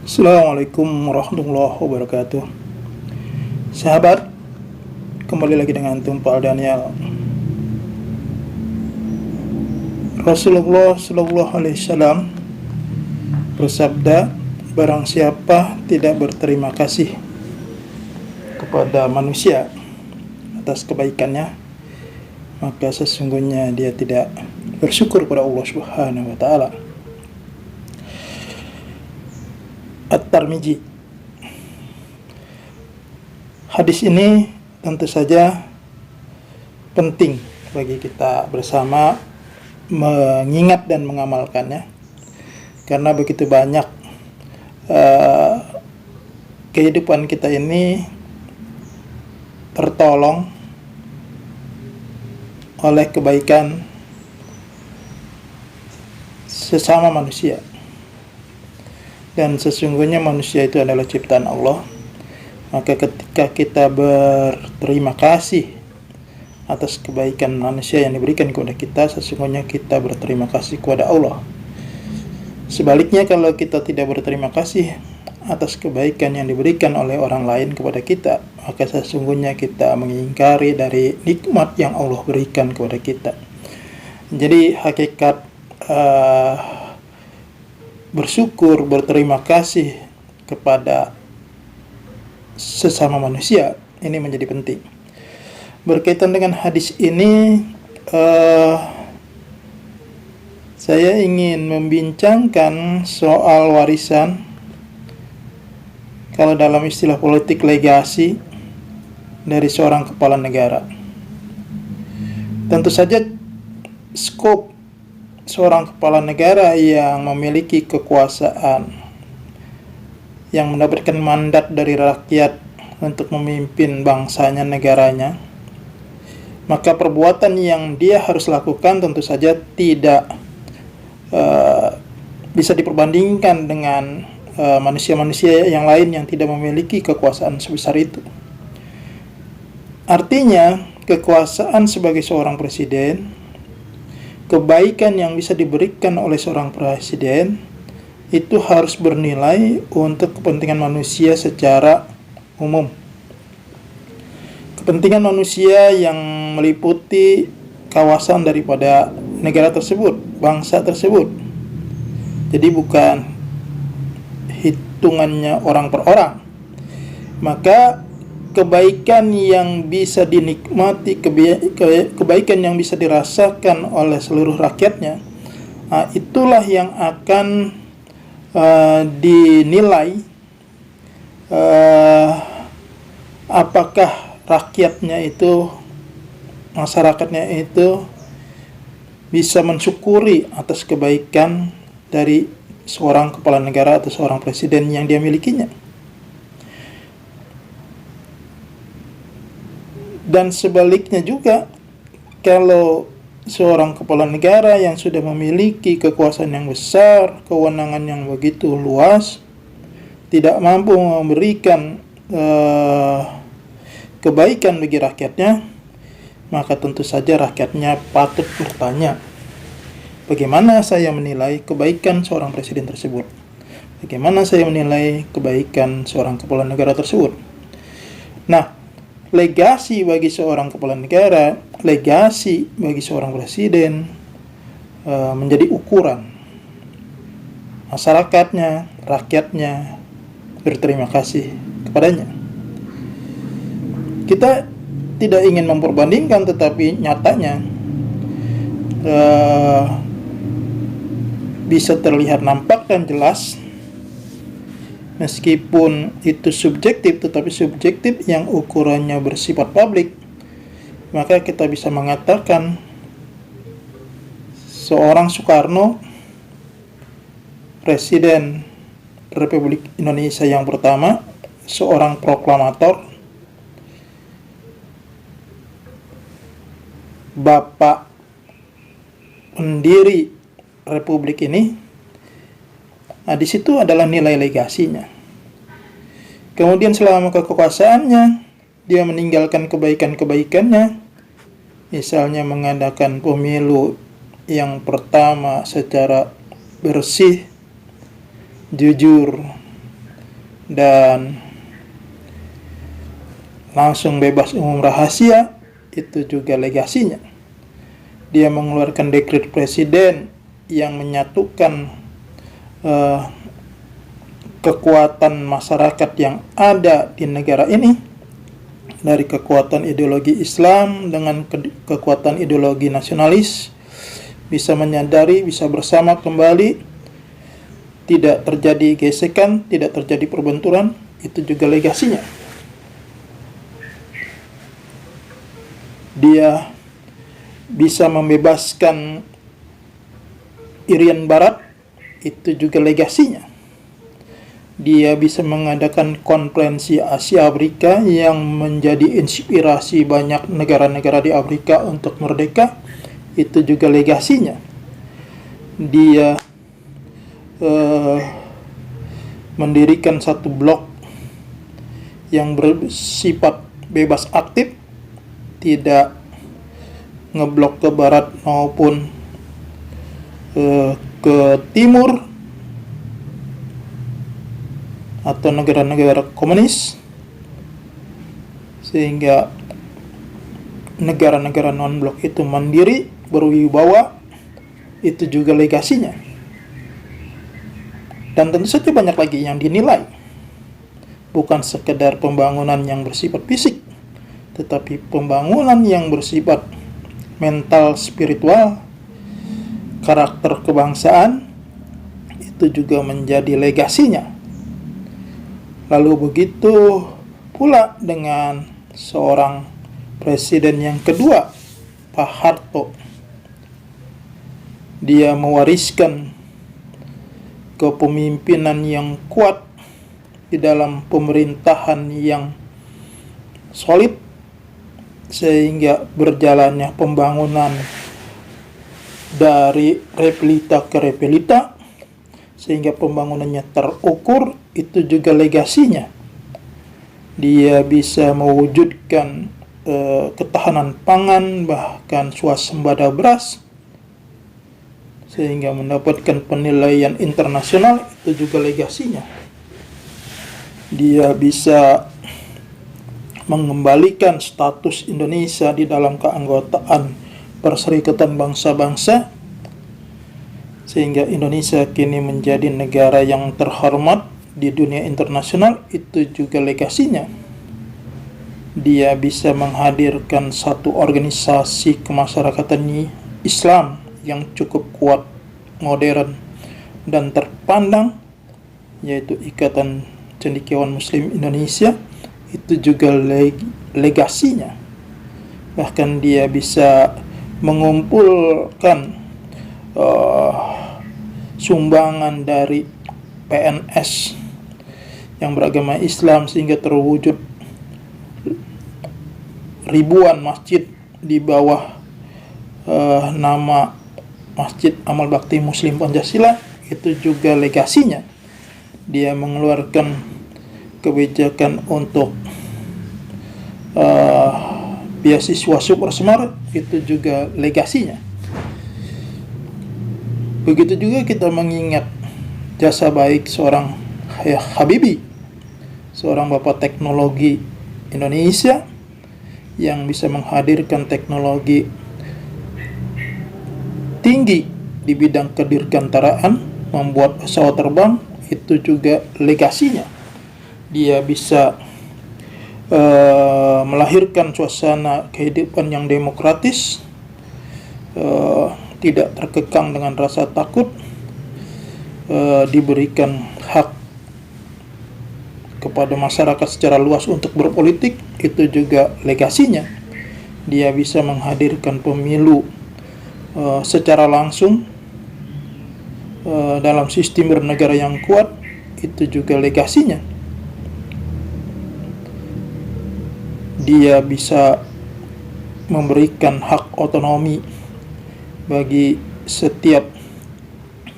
Assalamualaikum warahmatullahi wabarakatuh. Sahabat, kembali lagi dengan Tumpal Daniel. Rasulullah Shallallahu Alaihi Wasallam bersabda, barang siapa tidak berterima kasih kepada manusia atas kebaikannya, maka sesungguhnya dia tidak bersyukur kepada Allah Subhanahu wa taala. At-Tirmidzi. Hadis ini tentu saja penting bagi kita bersama mengingat dan mengamalkannya, karena begitu banyak kehidupan kita ini tertolong oleh kebaikan sesama manusia. Dan sesungguhnya manusia itu adalah ciptaan Allah. Maka ketika kita berterima kasih atas kebaikan manusia yang diberikan kepada kita, sesungguhnya kita berterima kasih kepada Allah. Sebaliknya, kalau kita tidak berterima kasih atas kebaikan yang diberikan oleh orang lain kepada kita, maka sesungguhnya kita mengingkari dari nikmat yang Allah berikan kepada kita. Jadi hakikat bersyukur, berterima kasih kepada sesama manusia ini menjadi penting. Berkaitan dengan hadis ini, saya ingin membincangkan soal warisan. Kalau dalam istilah politik, legasi dari seorang kepala negara. Tentu saja skop seorang kepala negara yang memiliki kekuasaan, yang mendapatkan mandat dari rakyat untuk memimpin bangsanya, negaranya, maka perbuatan yang dia harus lakukan tentu saja tidak bisa diperbandingkan dengan manusia-manusia yang lain yang tidak memiliki kekuasaan sebesar itu. Artinya, kekuasaan sebagai seorang presiden, kebaikan yang bisa diberikan oleh seorang presiden itu harus bernilai untuk kepentingan manusia secara umum. Kepentingan manusia yang meliputi kawasan daripada negara tersebut, bangsa tersebut. Jadi bukan hitungannya orang per orang. Maka kebaikan yang bisa dinikmati, kebaikan yang bisa dirasakan oleh seluruh rakyatnya, itulah yang akan dinilai apakah rakyatnya itu, masyarakatnya itu bisa mensyukuri atas kebaikan dari seorang kepala negara atau seorang presiden yang dia milikinya. Dan sebaliknya juga, kalau seorang kepala negara yang sudah memiliki kekuasaan yang besar, kewenangan yang begitu luas, tidak mampu memberikan kebaikan bagi rakyatnya, maka tentu saja rakyatnya patut bertanya, bagaimana saya menilai kebaikan seorang presiden tersebut? Bagaimana saya menilai kebaikan seorang kepala negara tersebut? Nah, legasi bagi seorang kepala negara, legasi bagi seorang presiden menjadi ukuran masyarakatnya, rakyatnya berterima kasih kepadanya. Kita tidak ingin memperbandingkan, tetapi nyatanya bisa terlihat nampak dan jelas. Meskipun itu subjektif, tetapi subjektif yang ukurannya bersifat publik, maka kita bisa mengatakan seorang Soekarno, Presiden Republik Indonesia yang pertama, seorang proklamator, bapak pendiri Republik ini. Di situ adalah nilai legasinya. Kemudian selama kekuasaannya, dia meninggalkan kebaikan-kebaikannya, misalnya mengadakan pemilu yang pertama secara bersih, jujur, dan langsung bebas umum rahasia, itu juga legasinya. Dia mengeluarkan dekret presiden yang menyatukan kekuatan masyarakat yang ada di negara ini, dari kekuatan ideologi Islam dengan kekuatan ideologi nasionalis, bisa menyadari, bisa bersama kembali, tidak terjadi gesekan, tidak terjadi perbenturan. Itu juga legasinya. Dia bisa membebaskan Irian Barat, itu juga legasinya. Dia bisa mengadakan konferensi Asia Afrika yang menjadi inspirasi banyak negara-negara di Afrika untuk merdeka, itu juga legasinya. Dia mendirikan satu blok yang bersifat bebas aktif, tidak ngeblok ke barat maupun ke timur atau negara-negara komunis, sehingga negara-negara non-blok itu mandiri, berwibawa. Itu juga legasinya. Dan tentu saja banyak lagi yang dinilai, bukan sekedar pembangunan yang bersifat fisik, tetapi pembangunan yang bersifat mental, spiritual, karakter kebangsaan, itu juga menjadi legasinya. Lalu begitu pula dengan seorang presiden yang kedua, Pak Harto. Dia mewariskan kepemimpinan yang kuat di dalam pemerintahan yang solid, sehingga berjalannya pembangunan dari repelita ke repelita, sehingga pembangunannya terukur. Itu juga legasinya. Dia bisa mewujudkan ketahanan pangan, bahkan swasembada beras, sehingga mendapatkan penilaian internasional. Itu juga legasinya. Dia bisa mengembalikan status Indonesia di dalam keanggotaan Perserikatan Bangsa-Bangsa, sehingga Indonesia kini menjadi negara yang terhormat di dunia internasional. Itu juga legasinya. Dia bisa menghadirkan satu organisasi kemasyarakatan Islam yang cukup kuat, modern, dan terpandang, yaitu Ikatan Cendekiawan Muslim Indonesia. Itu juga legasinya. Bahkan dia bisa mengumpulkan sumbangan dari PNS yang beragama Islam, sehingga terwujud ribuan masjid di bawah nama Masjid Amal Bakti Muslim Pancasila. Itu juga legasinya. Dia mengeluarkan kebijakan untuk beasiswa Super Smart. Itu juga legasinya. Begitu juga kita mengingat jasa baik seorang Habibie, seorang bapak teknologi Indonesia yang bisa menghadirkan teknologi tinggi di bidang kedirgantaraan, membuat pesawat terbang. Itu juga legasinya. Dia bisa melahirkan suasana kehidupan yang demokratis, tidak terkekang dengan rasa takut, diberikan hak kepada masyarakat secara luas untuk berpolitik. Itu juga legasinya. Dia bisa menghadirkan pemilu secara langsung dalam sistem bernegara yang kuat. Itu juga legasinya. Dia bisa memberikan hak otonomi bagi setiap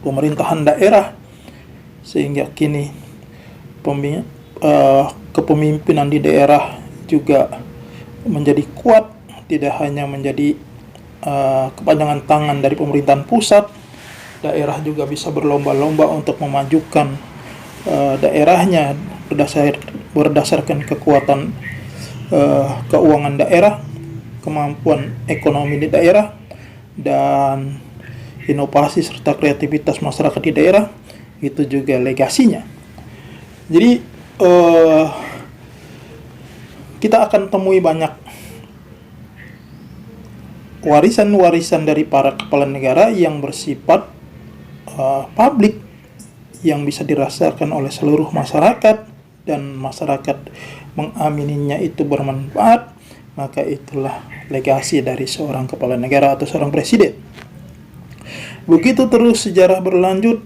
pemerintahan daerah, sehingga kini kepemimpinan di daerah juga menjadi kuat, tidak hanya menjadi kepanjangan tangan dari pemerintahan pusat. Daerah juga bisa berlomba-lomba untuk memajukan daerahnya berdasarkan kekuatan keuangan daerah, kemampuan ekonomi di daerah, dan inovasi serta kreativitas masyarakat di daerah. Itu juga legasinya. Jadi kita akan temui banyak warisan-warisan dari para kepala negara yang bersifat publik, yang bisa dirasakan oleh seluruh masyarakat, dan masyarakat mengamininya itu bermanfaat. Maka itulah legasi dari seorang kepala negara atau seorang presiden. Begitu terus sejarah berlanjut,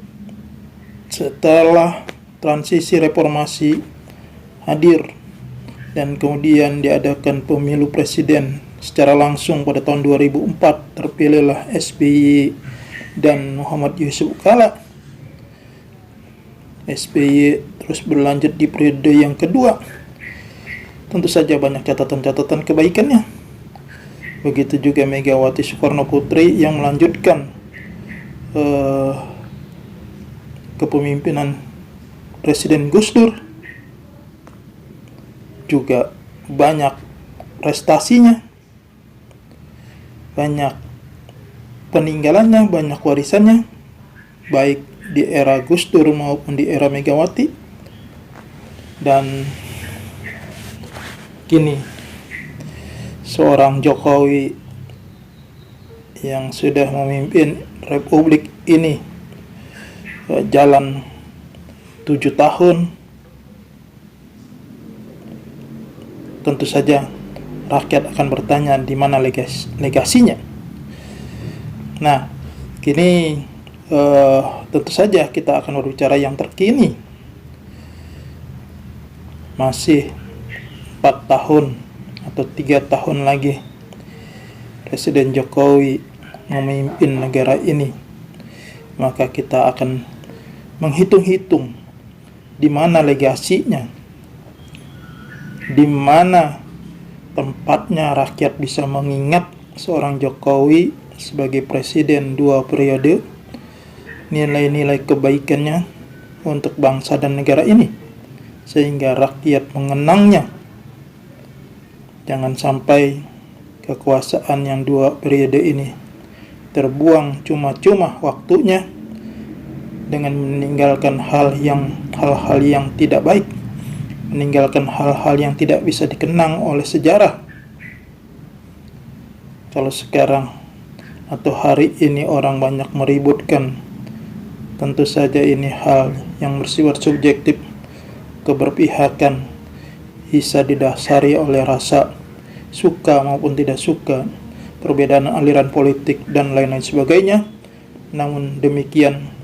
setelah transisi reformasi hadir dan kemudian diadakan pemilu presiden secara langsung pada tahun 2004, terpilihlah SBY dan Muhammad Yusuf Kala. SBY terus berlanjut di periode yang kedua. Tentu saja banyak catatan-catatan kebaikannya. Begitu juga Megawati Soekarno Putri yang melanjutkan kepemimpinan Presiden Gus Dur. Juga banyak prestasinya, banyak peninggalannya, banyak warisannya, baik di era Gus Dur maupun di era Megawati. Dan kini seorang Jokowi yang sudah memimpin Republik ini jalan 7 tahun, tentu saja rakyat akan bertanya di mana legasinya. Nah, kini tentu saja kita akan berbicara yang terkini. Masih 4 tahun atau 3 tahun lagi Presiden Jokowi memimpin negara ini. Maka kita akan menghitung-hitung di mana legasinya, di mana tempatnya rakyat bisa mengingat seorang Jokowi sebagai presiden 2 periode, nilai-nilai kebaikannya untuk bangsa dan negara ini, sehingga rakyat mengenangnya. Jangan sampai kekuasaan yang 2 periode ini terbuang cuma-cuma waktunya dengan meninggalkan hal-hal yang tidak baik, meninggalkan hal-hal yang tidak bisa dikenang oleh sejarah. Kalau sekarang atau hari ini orang banyak meributkan, tentu saja ini hal yang bersifat subjektif. Keberpihakan bisa didasari oleh rasa suka maupun tidak suka, perbedaan aliran politik dan lain-lain sebagainya. Namun demikian,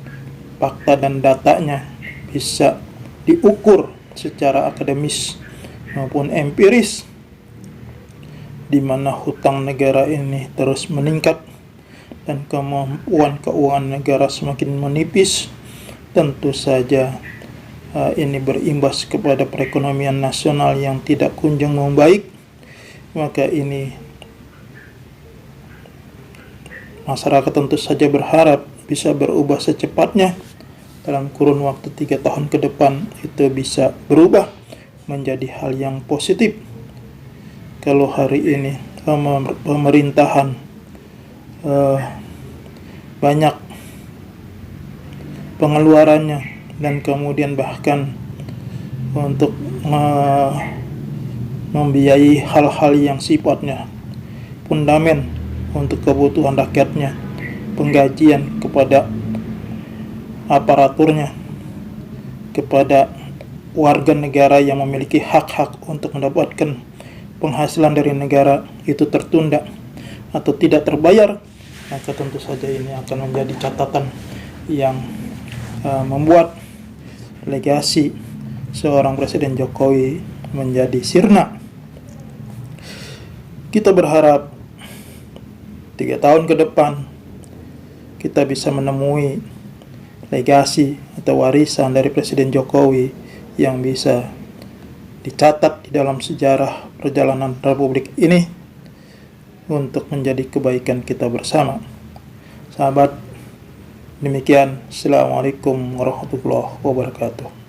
fakta dan datanya bisa diukur secara akademis maupun empiris, di mana hutang negara ini terus meningkat dan kemampuan keuangan negara semakin menipis. Tentu saja ini berimbas kepada perekonomian nasional yang tidak kunjung membaik. Maka ini masyarakat tentu saja berharap bisa berubah secepatnya. Dalam kurun waktu 3 tahun ke depan itu bisa berubah menjadi hal yang positif. Kalau hari ini pemerintahan banyak pengeluarannya, dan kemudian bahkan untuk membiayai hal-hal yang sifatnya fundamen untuk kebutuhan rakyatnya, penggajian kepada aparaturnya, kepada warga negara yang memiliki hak-hak untuk mendapatkan penghasilan dari negara itu tertunda atau tidak terbayar. Maka tentu saja ini akan menjadi catatan yang membuat legasi seorang Presiden Jokowi menjadi sirna. Kita berharap 3 tahun ke depan kita bisa menemui legasi atau warisan dari Presiden Jokowi yang bisa dicatat di dalam sejarah perjalanan Republik ini untuk menjadi kebaikan kita bersama. Sahabat, demikian. Assalamualaikum warahmatullahi wabarakatuh.